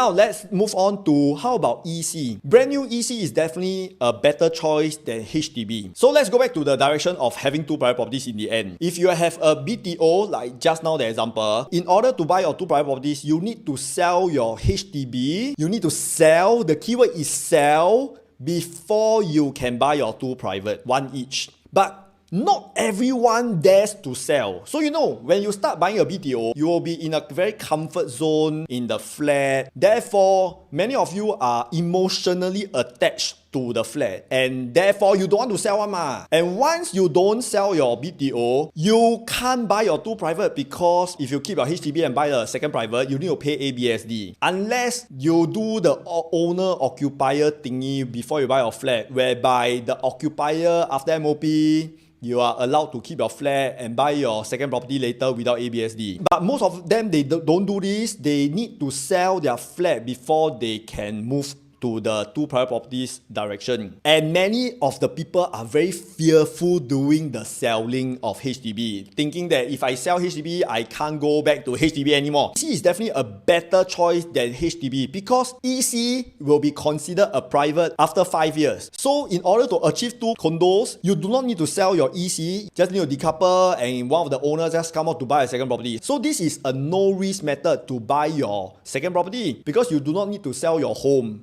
now let's move on to how about EC. Brand new EC is definitely a better choice than HDB. So let's go back to the direction of having two private properties in the end. If you have a BTO, like just now the example, in order to buy your two private properties, you need to sell your HDB. You need to sell, the keyword is sell, before you can buy your two private, one each. But not everyone dares to sell. So when you start buying a BTO, you will be in a very comfort zone in the flat. Therefore, many of you are emotionally attached to the flat, and therefore you don't want to sell one ma. And once you don't sell your BTO, you can't buy your two private, because if you keep your HDB and buy the second private, you need to pay ABSD. Unless you do the owner-occupier thingy before you buy your flat, whereby the occupier after MOP, you are allowed to keep your flat and buy your second property later without ABSD. But most of them, they don't do this. They need to sell their flat before they can move to the two private properties direction. And many of the people are very fearful doing the selling of HDB, thinking that if I sell HDB, I can't go back to HDB anymore. EC is definitely a better choice than HDB, because EC will be considered a private after 5 years. So in order to achieve two condos, you do not need to sell your EC, just need to decouple and one of the owners just come out to buy a second property. So this is a no risk method to buy your second property, because you do not need to sell your home.